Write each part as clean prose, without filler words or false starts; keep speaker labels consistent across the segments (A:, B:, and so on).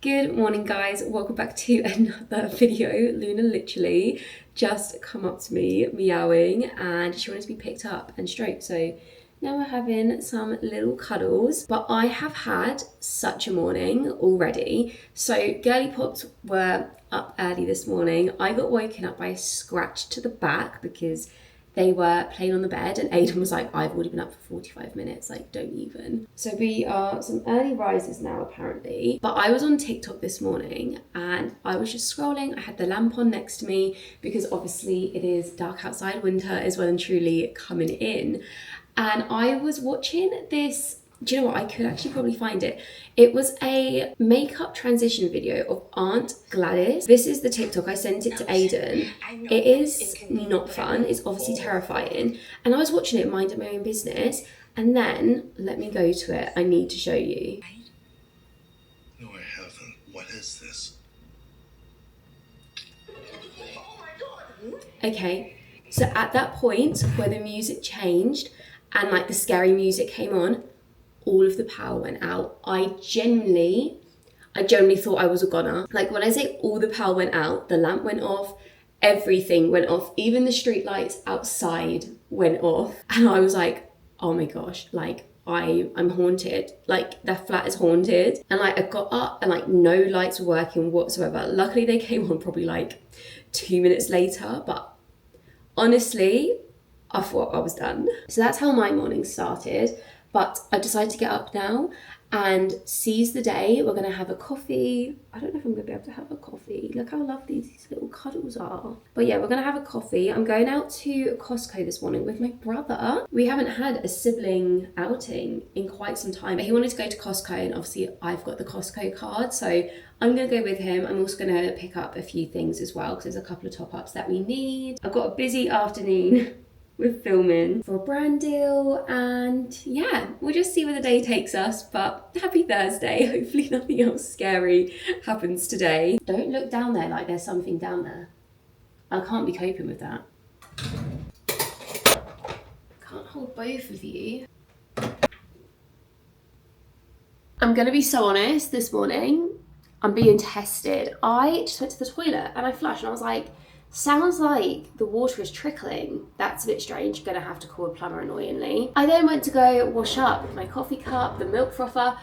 A: Good morning guys, welcome back to another video. Luna literally just come up to me meowing and she wanted to be picked up and stroked, so now we're having some little cuddles. But I have had such a morning already. So girly pops were up early this morning. I got woken up by a scratch to the back because they were playing on the bed and Aiden was like, I've already been up for 45 minutes, like don't even. So we are some early risers now apparently. But I was on TikTok this morning and I was just scrolling. I had the lamp on next to me because obviously it is dark outside, winter is well and truly coming in. And I was watching this, do you know what, I could actually probably find it. It was a makeup transition video of Aunt Gladys. This is the TikTok, I sent it to Aiden. It is not fun, it's obviously terrifying. And I was watching it, minding my own business. And then, let me go to it, I need to show you.
B: No, I haven't. What is this?
A: Okay, so at that point where the music changed and like the scary music came on, all of the power went out. I genuinely thought I was a goner. Like when I say all the power went out, the lamp went off, everything went off, even the street lights outside went off. And I was like, oh my gosh, like I'm haunted. Like that flat is haunted. And like I got up and like no lights were working whatsoever. Luckily they came on probably like 2 minutes later, but honestly, I thought I was done. So that's how my morning started. But I decided to get up now and seize the day. We're gonna have a coffee. I don't know if I'm gonna be able to have a coffee. Look how lovely these little cuddles are. But yeah, we're gonna have a coffee. I'm going out to Costco this morning with my brother. We haven't had a sibling outing in quite some time. But he wanted to go to Costco and obviously I've got the Costco card. So I'm gonna go with him. I'm also gonna pick up a few things as well because there's a couple of top ups that we need. I've got a busy afternoon with filming for a brand deal, and yeah, we'll just see where the day takes us. But happy Thursday. Hopefully nothing else scary happens today. Don't look down there like there's something down there. I can't be coping with that. Can't hold both of you. I'm gonna be so honest this morning. I'm being tested. I just went to the toilet and I flushed and I was like, sounds like the water is trickling. That's a bit strange. Gonna have to call a plumber annoyingly. I then went to go wash up my coffee cup, the milk frother.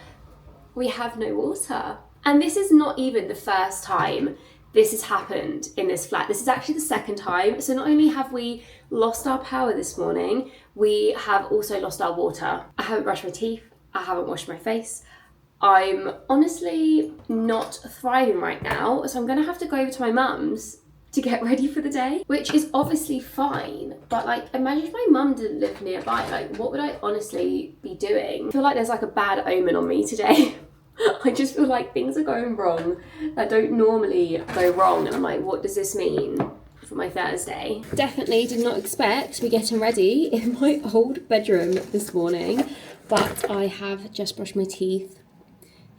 A: We have no water. And this is not even the first time this has happened in this flat. This is actually the second time. So not only have we lost our power this morning, we have also lost our water. I haven't brushed my teeth. I haven't washed my face. I'm honestly not thriving right now. So I'm gonna have to go over to my mum's to get ready for the day, which is obviously fine, but like imagine if my mum didn't live nearby, like what would I honestly be doing? I feel like there's like a bad omen on me today. I just feel like things are going wrong that don't normally go wrong, and I'm like, what does this mean for my Thursday? Definitely did not expect to be getting ready in my old bedroom this morning, but I have just brushed my teeth,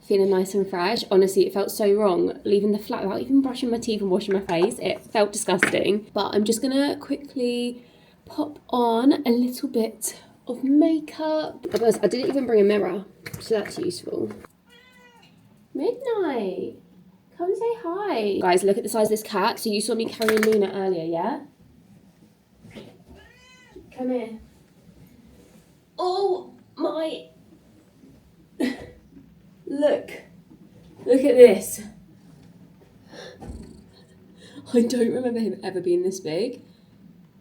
A: feeling nice and fresh. Honestly, it felt so wrong leaving the flat without even brushing my teeth and washing my face. It felt disgusting. But I'm just gonna quickly pop on a little bit of makeup. Because I didn't even bring a mirror, so that's useful. Midnight, come say hi. Guys, look at the size of this cat. So you saw me carrying Luna earlier, yeah? Come here. Oh my. Look at this. I don't remember him ever being this big.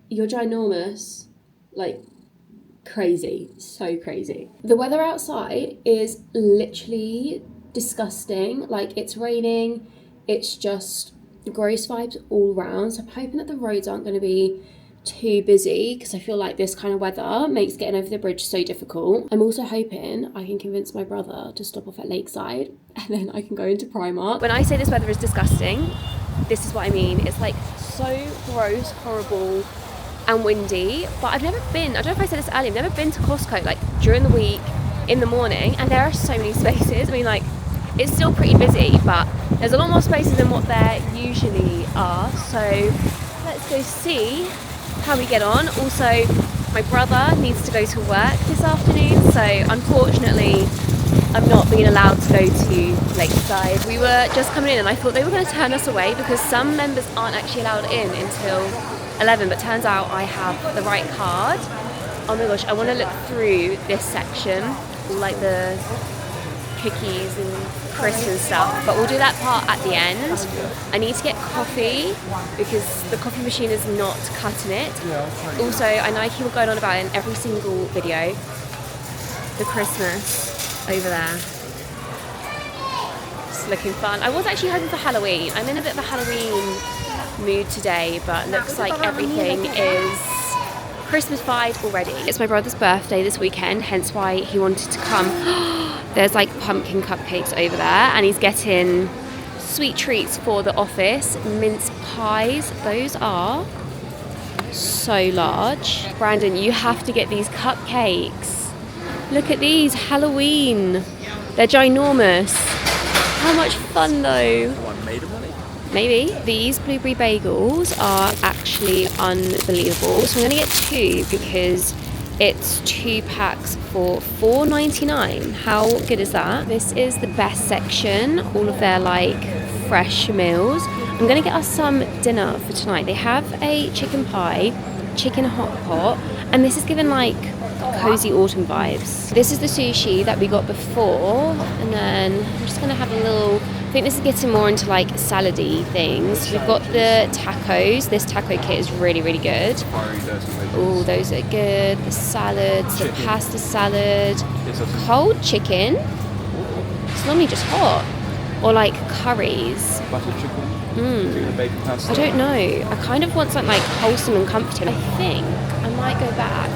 A: You're ginormous, like crazy, so crazy. The weather outside is literally disgusting. Like it's raining, it's just gross vibes all around. So I'm hoping that the roads aren't going to be too busy because I feel like this kind of weather makes getting over the bridge so difficult. I'm also hoping I can convince my brother to stop off at Lakeside and then I can go into Primark. When I say this weather is disgusting, this is what I mean. It's like so gross, horrible and windy. But I've never been, I don't know if I said this earlier, I've never been to Costco like during the week in the morning, and there are so many spaces. I mean, like it's still pretty busy, but there's a lot more spaces than what there usually are. So let's go see how we get on. Also, my brother needs to go to work this afternoon, so unfortunately I'm not being allowed to go to Lakeside. We were just coming in and I thought they were going to turn us away because some members aren't actually allowed in until 11, but turns out I have the right card. Oh my gosh, I want to look through this section, like the cookies and crisps and stuff, but we'll do that part at the end. I need to get coffee because the coffee machine is not cutting it. Also, I know I keep going on about it in every single video, the Christmas over there. It's looking fun. I was actually hoping for Halloween. I'm in a bit of a Halloween mood today, but looks like everything is Christmas vibes already. It's my brother's birthday this weekend, hence why he wanted to come. There's like pumpkin cupcakes over there, and he's getting sweet treats for the office. Mince pies, those are so large. Brandon, you have to get these cupcakes. Look at these, Halloween. They're ginormous. How much fun though.
C: One made of money.
A: Maybe. These blueberry bagels are actually unbelievable. So I'm going to get 2 because it's 2 packs for $4.99. How good is that? This is the best section. All of their like fresh meals. I'm going to get us some dinner for tonight. They have a chicken pie, chicken hot pot, and this is given like cozy autumn vibes. This is the sushi that we got before, and then I'm just going to have a little, I think this is getting more into like salady things. We've got the tacos. This taco kit is really, really good. Oh, those are good. The salads, the pasta salad, cold chicken. It's normally just hot. Or like curries.
C: Butter chicken? Bacon pasta?
A: I don't know. I kind of want something like wholesome and comforting. I think I might go back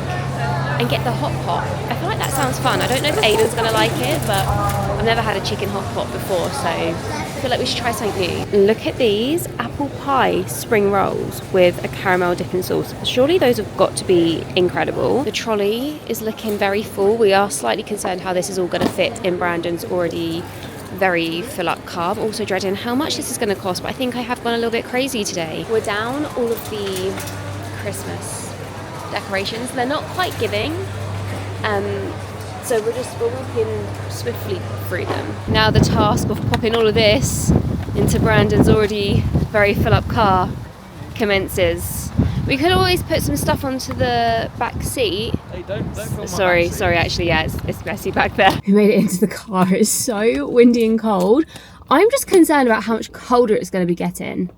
A: and get the hot pot. I feel like that sounds fun. I don't know if Aiden's going to like it, but I've never had a chicken hot pot before, so I feel like we should try something new. Look at these apple pie spring rolls with a caramel dipping sauce. Surely those have got to be incredible. The trolley is looking very full. We are slightly concerned how this is all going to fit in Brandon's already very full up car. I'm also dreading how much this is going to cost, but I think I have gone a little bit crazy today. We're down all of the Christmas decorations. They're not quite giving, so we're walking swiftly through them. Now the task of popping all of this into Brandon's already very full up car commences. We could always put some stuff onto the back seat.
C: Hey, don't film
A: Sorry, actually, yeah, it's messy back there. We made it into the car. It's so windy and cold. I'm just concerned about how much colder it's going to be getting.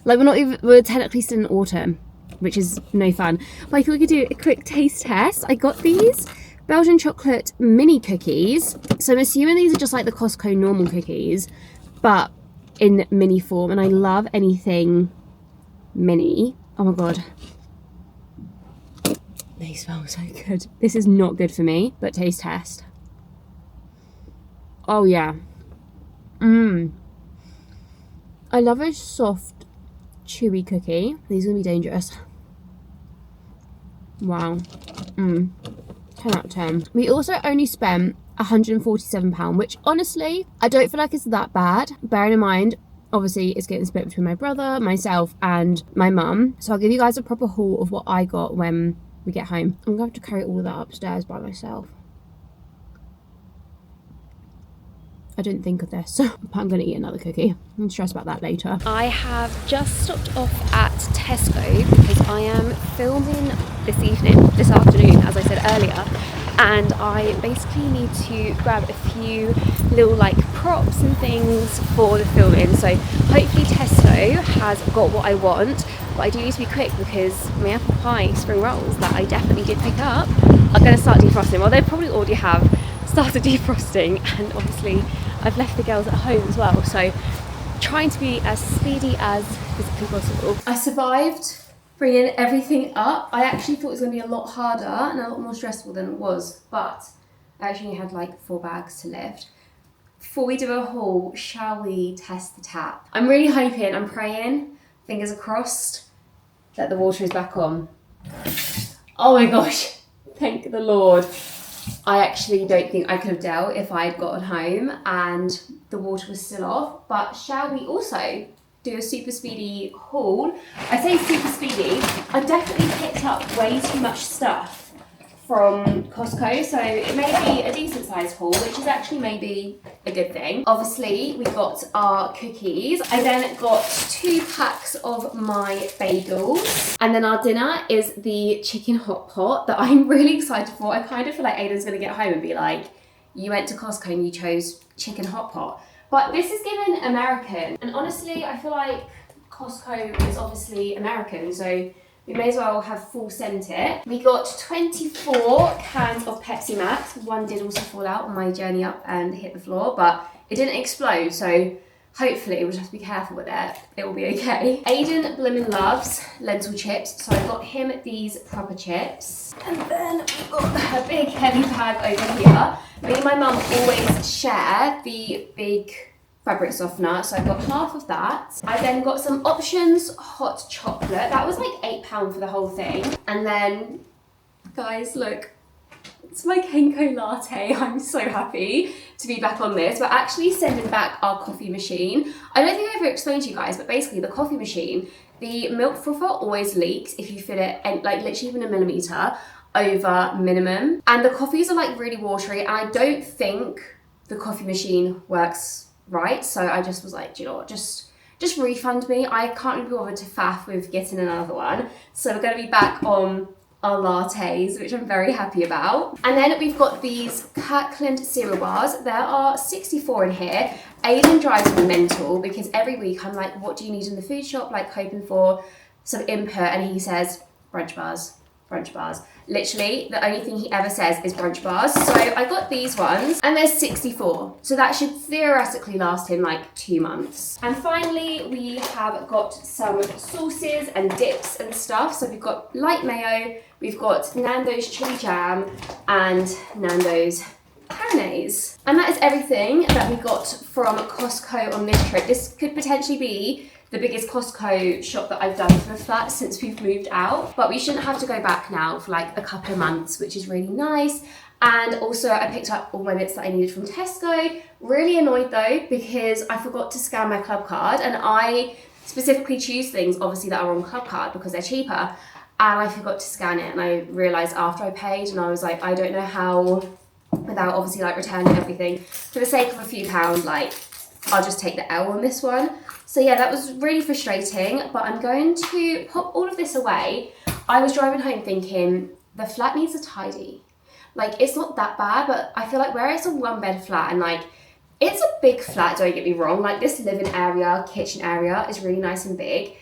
A: Like, we're technically still in autumn, which is no fun. But I thought we could do a quick taste test. I got these Belgian chocolate mini cookies. So I'm assuming these are just like the Costco normal cookies, but in mini form. And I love anything mini. Oh my god. They smell so good. This is not good for me, but taste test. Oh yeah. I love a soft, chewy cookie. These are gonna be dangerous. Wow. 10 out of 10. We also only spent £147, which honestly, I don't feel like it's that bad. Bearing in mind, obviously, it's getting split between my brother, myself, and my mum. So I'll give you guys a proper haul of what I got when we get home. I'm going to have to carry all of that upstairs by myself. I didn't think of this. I'm going to eat another cookie. I'm stressed about that later. I have just stopped off at Tesco because I am filming this afternoon, as I said earlier. And I basically need to grab a few little like props and things for the filming. So hopefully Tesco has got what I want, but I do need to be quick because my apple pie spring rolls that I definitely did pick up are going to start defrosting. Well, they probably already have started defrosting, and obviously I've left the girls at home as well, so trying to be as speedy as physically possible. I survived bringing everything up. I actually thought it was going to be a lot harder and a lot more stressful than it was, but I actually had like 4 bags to lift. Before we do a haul, shall we test the tap? I'm really hoping, I'm praying, fingers crossed, that the water is back on. Oh my gosh, thank the Lord. I actually don't think I could have dealt if I had gotten home and the water was still off, but shall we also do a super speedy haul? I say super speedy, I definitely picked up way too much stuff from Costco, so it may be a decent sized haul, which is actually maybe a good thing. Obviously, we got our cookies. I then got 2 packs of my bagels. And then our dinner is the chicken hot pot that I'm really excited for. I kind of feel like Aiden's gonna get home and be like, you went to Costco and you chose chicken hot pot. But this is given American. And honestly, I feel like Costco is obviously American, so we may as well have full sent it. We got 24 cans of Pepsi Max. One did also fall out on my journey up and hit the floor, but it didn't explode, so hopefully we'll just have to be careful with it. It will be okay. Aiden blimmin' loves lentil chips, so I got him these proper chips. And then we've got a big heavy bag over here. Me and my mum always share the big fabric softener, so I got half of that. I then got some Options hot chocolate. That was like £8 for the whole thing. And then, guys, look, it's my Kenko latte. I'm so happy to be back on this. We're actually sending back our coffee machine. I don't think I ever explained to you guys, but basically the coffee machine, the milk frother always leaks if you fill it, and like literally even a millimetre over minimum. And the coffees are like really watery, and I don't think the coffee machine works right, so I just was like, do you know what, just refund me. I can't really be bothered to faff with getting another one, so we're going to be back on our lattes, which I'm very happy about. And then we've got these Kirkland cereal bars. There are 64 in here. Aiden drives me mental because every week I'm like, what do you need in the food shop, like hoping for some input, and he says brunch bars, brunch bars. Literally, the only thing he ever says is brunch bars. So I got these ones, and there's 64. So that should theoretically last him like 2 months. And finally, we have got some sauces and dips and stuff. So we've got light mayo, we've got Nando's chili jam, and Nando's mayonnaise. And that is everything that we got from Costco on this trip. This could potentially be the biggest Costco shop that I've done for the flat since we've moved out, but we shouldn't have to go back now for like a couple of months, which is really nice. And also I picked up all my bits that I needed from Tesco. Really annoyed though, because I forgot to scan my club card, and I specifically choose things obviously that are on club card because they're cheaper, and I forgot to scan it, and I realised after I paid, and I was like, I don't know how, without obviously like returning everything, for the sake of a few pounds, like I'll just take the L on this one. So yeah, that was really frustrating, but I'm going to pop all of this away. I was driving home thinking, the flat needs a tidy. Like, it's not that bad, but I feel like where it's a 1-bed flat, and like, it's a big flat, don't get me wrong, like this living area, kitchen area is really nice and big,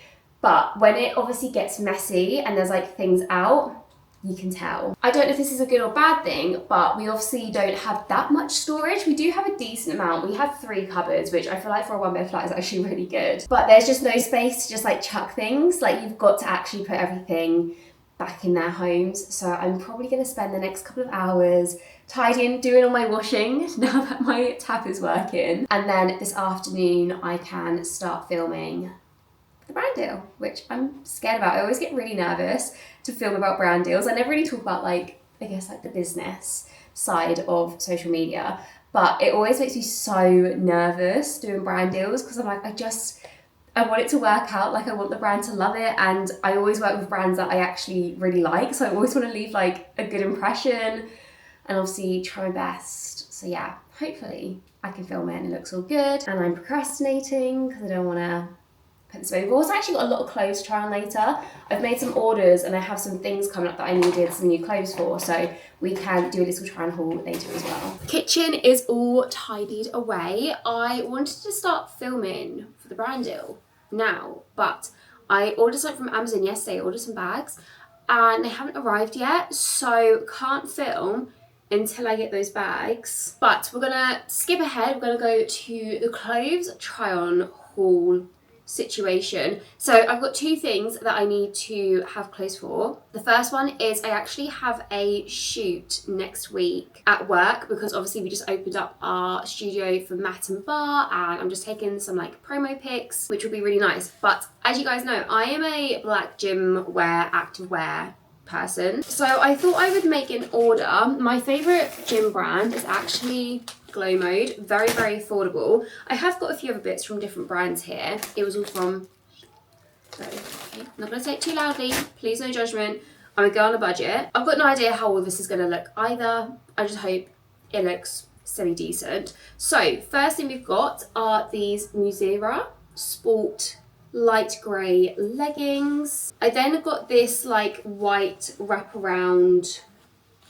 A: but when it obviously gets messy and there's like things out, you can tell. I don't know if this is a good or bad thing, but we obviously don't have that much storage. We do have a decent amount. We have 3 cupboards, which I feel like for a 1-bed flat is actually really good. But there's just no space to just like chuck things. Like, you've got to actually put everything back in their homes. So I'm probably gonna spend the next couple of hours tidying, doing all my washing now that my tap is working. And then this afternoon I can start filming the brand deal, which I'm scared about. I always get really nervous to film about brand deals. I never really talk about like, I guess like the business side of social media, but it always makes me so nervous doing brand deals because I'm like, I want it to work out, like I want the brand to love it, and I always work with brands that I actually really like, so I always want to leave like a good impression and obviously try my best. So yeah, hopefully I can film it and it looks all good, and I'm procrastinating because I don't want to put this away. We've also actually got a lot of clothes to try on later. I've made some orders and I have some things coming up that I needed some new clothes for, so we can do a little try and haul later as well. Kitchen is all tidied away. I wanted to start filming for the brand deal now, but I ordered something from Amazon yesterday. I ordered some bags and they haven't arrived yet, so can't film until I get those bags. But we're gonna skip ahead. We're gonna go to the clothes try on haul situation. So I've got 2 things that I need to have clothes for. The first one is I actually have a shoot next week at work because obviously we just opened up our studio for Mat and Bar, and I'm just taking some like promo pics, which will be really nice. But as you guys know, I am a black gym wear, active wear person, so I thought I would make an order. My favorite gym brand is actually Glow Mode. Very, very affordable. I have got a few other bits from different brands here. It was all from, so, okay, I'm not going to say it too loudly, please no judgment. I'm a girl on a budget. I've got no idea how all this is going to look either. I just hope it looks semi-decent. So first thing we've got are these MAIZE Sport light grey leggings. I then got this like white wraparound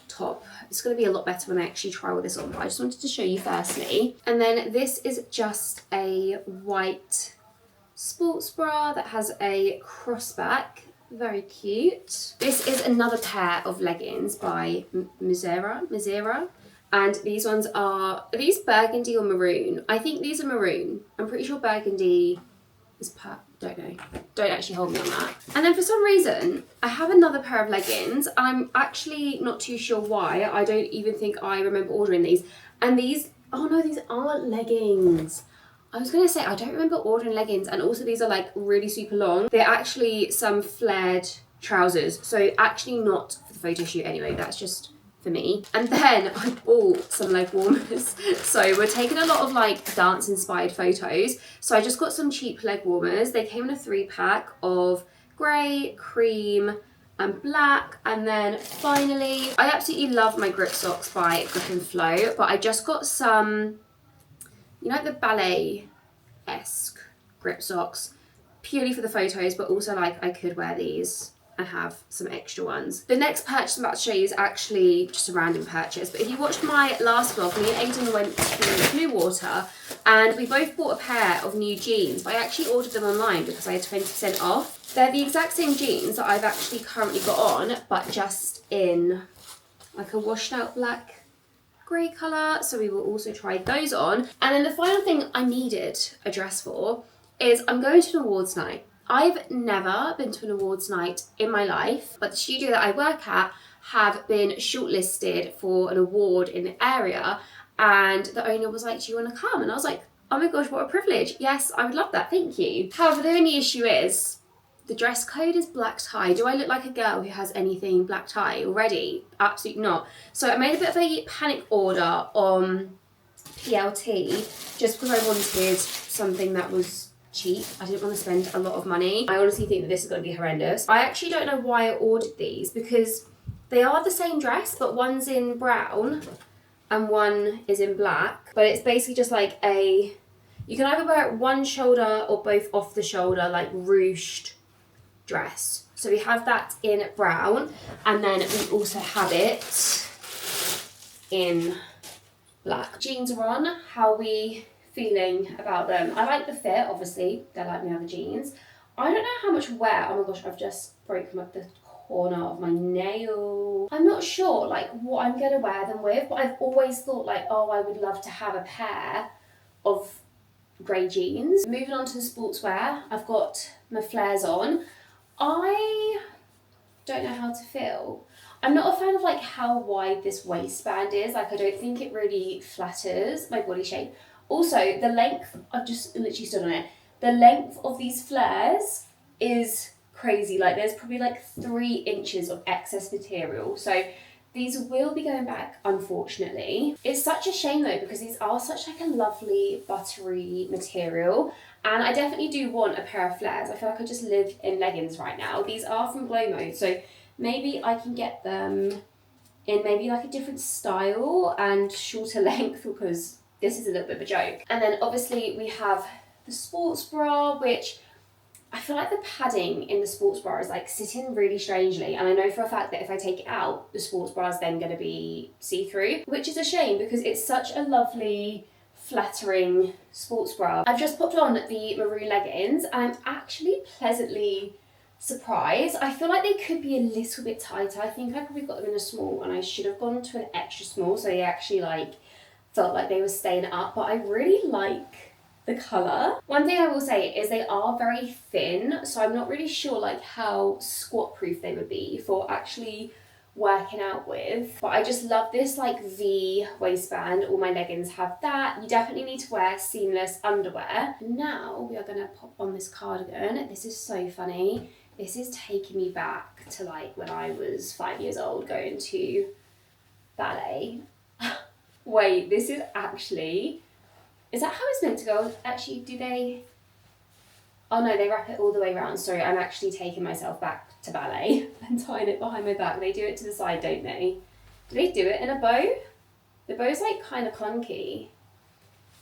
A: top. It's going to be a lot better when I actually try all this on, but I just wanted to show you firstly. And then this is just a white sports bra that has a crossback. Very cute. This is another pair of leggings by MAIZE. And these ones are these burgundy or maroon? I think these are maroon. I'm pretty sure burgundy is don't know. Don't actually hold me on that. And then for some reason, I have another pair of leggings. I'm actually not too sure why. I don't even think I remember ordering these. And these, oh no, these aren't leggings. I was going to say, I don't remember ordering leggings. And also these are like really super long. They're actually some flared trousers. So actually not for the photo shoot anyway. That's just for me. And then I bought some leg warmers. So we're taking a lot of like dance inspired photos. So I just got some cheap leg warmers. They came in a 3-pack of grey, cream and black. And then finally, I absolutely love my grip socks by Grip and Flow, but I just got some, you know, the ballet-esque grip socks purely for the photos, but also like I could wear these and have some extra ones. The next purchase I'm about to show you is actually just a random purchase, but if you watched my last vlog, me and Aiden went to Blue Water and we both bought a pair of new jeans, but I actually ordered them online because I had 20% off. They're the exact same jeans that I've actually currently got on, but just in like a washed out black grey colour, so we will also try those on. And then the final thing I needed a dress for is I'm going to an awards night. I've never been to an awards night in my life, but the studio that I work at have been shortlisted for an award in the area, and the owner was like, do you want to come? And I was like, oh my gosh, what a privilege. Yes, I would love that, thank you. However, the only issue is the dress code is black tie. Do I look like a girl who has anything black tie already? Absolutely not. So I made a bit of a panic order on PLT just because I wanted something that was cheap. I didn't want to spend a lot of money. I honestly think that this is going to be horrendous. I actually don't know why I ordered these because they are the same dress, but one's in brown and one is in black. But it's basically just like a, you can either wear it one shoulder or both off the shoulder, like ruched dress. So we have that in brown, and then we also have it in black. Jeans are on. How are we feeling about them? I like the fit, obviously. They're like my other jeans. I don't know how much wear. Oh my gosh, I've just broken the corner of my nail. I'm not sure like what I'm gonna wear them with, but I've always thought like, oh, I would love to have a pair of grey jeans. Moving on to the sportswear, I've got my flares on. I don't know how to feel. I'm not a fan of like how wide this waistband is. Like I don't think it really flatters my body shape. Also, the length, I've just literally stood on it. The length of these flares is crazy. Like there's probably like 3 inches of excess material. So these will be going back, unfortunately. It's such a shame though, because these are such like a lovely buttery material. And I definitely do want a pair of flares. I feel like I just live in leggings right now. These are from Glow Mode, so maybe I can get them in maybe like a different style and shorter length, because this is a little bit of a joke. And then obviously we have the sports bra, which I feel like the padding in the sports bra is like sitting really strangely. And I know for a fact that if I take it out, the sports bra is then going to be see-through, which is a shame because it's such a lovely, flattering sports bra. I've just popped on the maroon leggings and I'm actually pleasantly surprised. I feel like they could be a little bit tighter. I think I probably got them in a small and I should have gone to an extra small so they actually like felt like they were staying up, but I really like the colour. One thing I will say is they are very thin, so I'm not really sure like how squat proof they would be for actually working out with. But I just love this like V waistband. All my leggings have that. You definitely need to wear seamless underwear. Now we are gonna pop on this cardigan. This is so funny. This is taking me back to like when I was 5 years old going to ballet. Wait, this is actually, is that how it's meant to go? Actually, do they, Oh no, they wrap it all the way around. Sorry, I'm actually taking myself back to ballet and tying it behind my back. They do it to the side, don't they? Do they do it in a bow? The bow's like kind of clunky.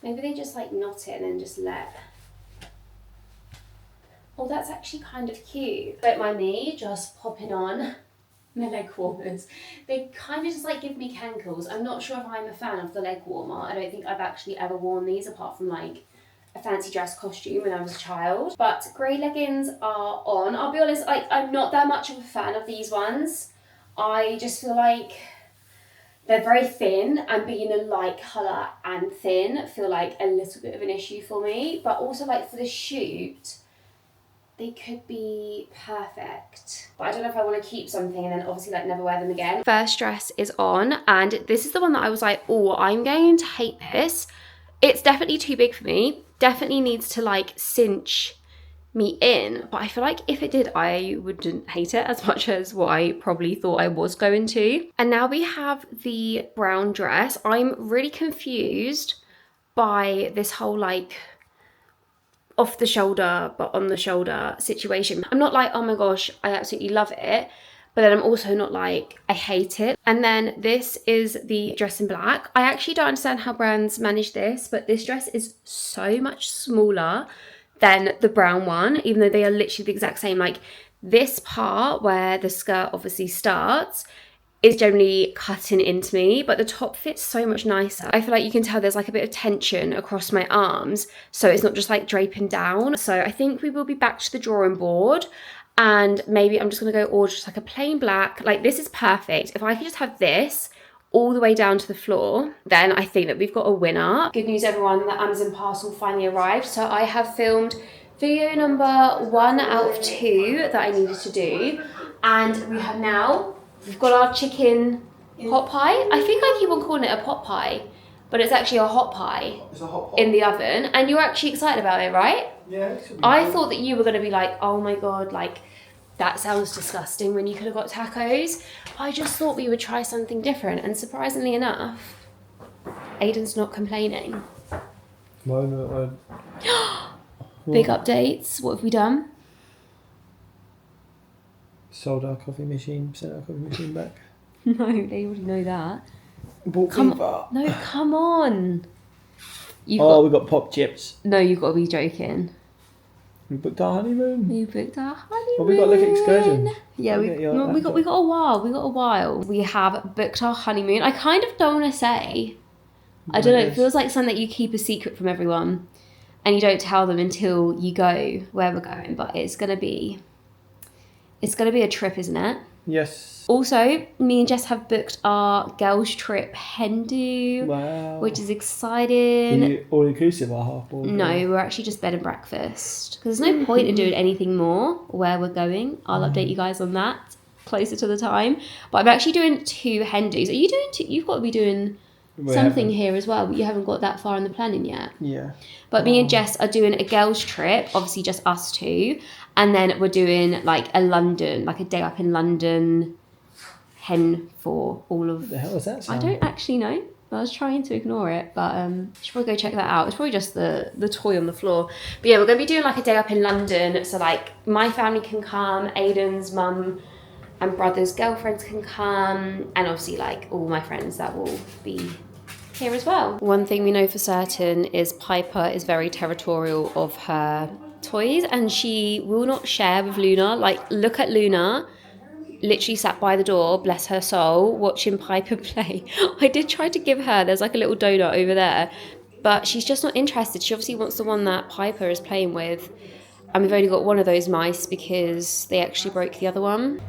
A: Maybe they just like knot it and then just let. Oh, that's actually kind of cute. Don't mind me just popping on my leg warmers. They kind of just like give me cankles. I'm not sure if I'm a fan of the leg warmer. I don't think I've actually ever worn these apart from like a fancy dress costume when I was a child. But grey leggings are on. I'll be honest, like I'm not that much of a fan of these ones. I just feel like they're very thin, and being a light colour and thin feel like a little bit of an issue for me. But also like for the shoot, they could be perfect. But I don't know if I want to keep something and then obviously like never wear them again. First dress is on, and this is the one that I was like, oh, I'm going to hate this. It's definitely too big for me. Definitely needs to like cinch me in. But I feel like if it did, I wouldn't hate it as much as what I probably thought I was going to. And now we have the brown dress. I'm really confused by this whole like off the shoulder but on the shoulder situation. I'm not like, oh my gosh, I absolutely love it. But then I'm also not like, I hate it. And then this is the dress in black. I actually don't understand how brands manage this, but this dress is so much smaller than the brown one, even though they are literally the exact same. Like this part where the skirt obviously starts is generally cutting into me, but the top fits so much nicer. I feel like you can tell there's like a bit of tension across my arms, so it's not just like draping down. So I think we will be back to the drawing board. And maybe I'm just gonna go order just like a plain black. Like this is perfect. If I could just have this all the way down to the floor, then I think that we've got a winner. Good news everyone, the Amazon parcel finally arrived. So I have filmed video number 1 out of 2 that I needed to do. And we have now, we've got our chicken pot pie. I think I keep on calling it a pot pie, but it's actually a hot pie.
C: It's a hot pot.
A: In the oven. And you're actually excited about it, right?
C: Yeah.
A: I thought that you were gonna be like, oh my God, like, that sounds disgusting when you could have got tacos. I just thought we would try something different, and surprisingly enough, Aiden's not complaining.
C: Big
A: Big updates. What have we done?
C: Sold our coffee machine, sent our coffee machine back.
A: No, they already know that.
C: Bought
A: Come
C: FIFA.
A: on. No, come on.
C: We got pop chips.
A: No, you've got to be joking.
C: We booked our honeymoon.
A: We booked our honeymoon.
C: Well, we got like excursion.
A: Yeah, we got a while. We got a while. We have booked our honeymoon. I kind of don't want to say. I don't know. It feels like something that you keep a secret from everyone, and you don't tell them until you go where we're going. But it's gonna be a trip, isn't it?
C: Yes.
A: Also, me and Jess have booked our girls' trip hen do,
C: Wow.
A: which is exciting.
C: Are you all inclusive or half board?
A: No, we're actually just bed and breakfast. Because there's no point in doing anything more where we're going. I'll update you guys on that closer to the time. But I'm actually doing 2 hen do's. Are you doing 2? You've got to be doing something here as well, but you haven't got that far in the planning yet.
C: Yeah.
A: But me and Jess are doing a girls' trip, obviously just us 2. And then we're doing like a day up in London hen for all of...
C: What the hell is that sound?
A: I don't actually know. I was trying to ignore it, but should probably go check that out. It's probably just the toy on the floor. But yeah, we're going to be doing like a day up in London. So like my family can come, Aiden's mum and brother's girlfriends can come, and obviously like all my friends that will be here as well. One thing we know for certain is Piper is very territorial of her toys, and she will not share with Luna. Like, look at Luna. Literally sat by the door, bless her soul, watching Piper play. I did try to give her, there's like a little donut over there, but she's just not interested. She obviously wants the one that Piper is playing with, and we've only got one of those mice because they actually broke the other one.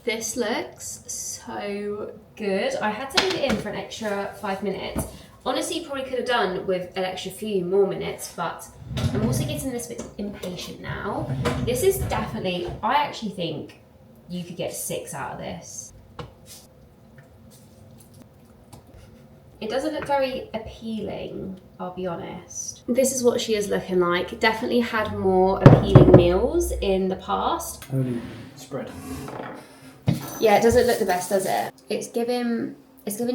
A: This looks so good. I had to leave it in for an extra 5 minutes. Honestly, probably could have done with an extra few more minutes, but I'm also getting a little bit impatient now. This is definitely, I actually think you could get 6 out of this. It doesn't look very appealing, I'll be honest. This is what she is looking like. Definitely had more appealing meals in the past.
C: Only spread.
A: Yeah, it doesn't look the best, does it? It's giving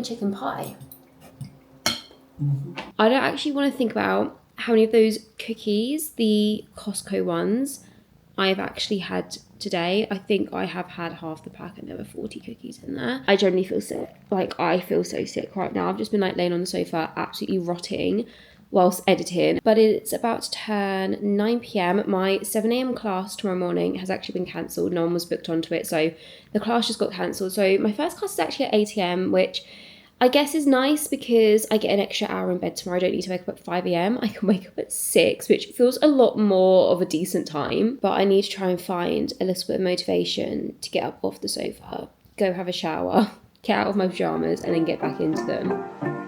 A: chicken pie. I don't actually want to think about how many of those cookies, the Costco ones, I've actually had today. I think I have had half the pack and there were 40 cookies in there. I generally feel sick. Like, I feel so sick right now. I've just been like laying on the sofa, absolutely rotting whilst editing. But it's about to turn 9 p.m. My 7 a.m. class tomorrow morning has actually been cancelled. No one was booked onto it, so the class just got cancelled. So my first class is actually at 8 a.m, which I guess is nice because I get an extra hour in bed tomorrow. I don't need to wake up at 5 a.m. I can wake up at 6, which feels a lot more of a decent time. But I need to try and find a little bit of motivation to get up off the sofa, go have a shower, get out of my pyjamas, and then get back into them.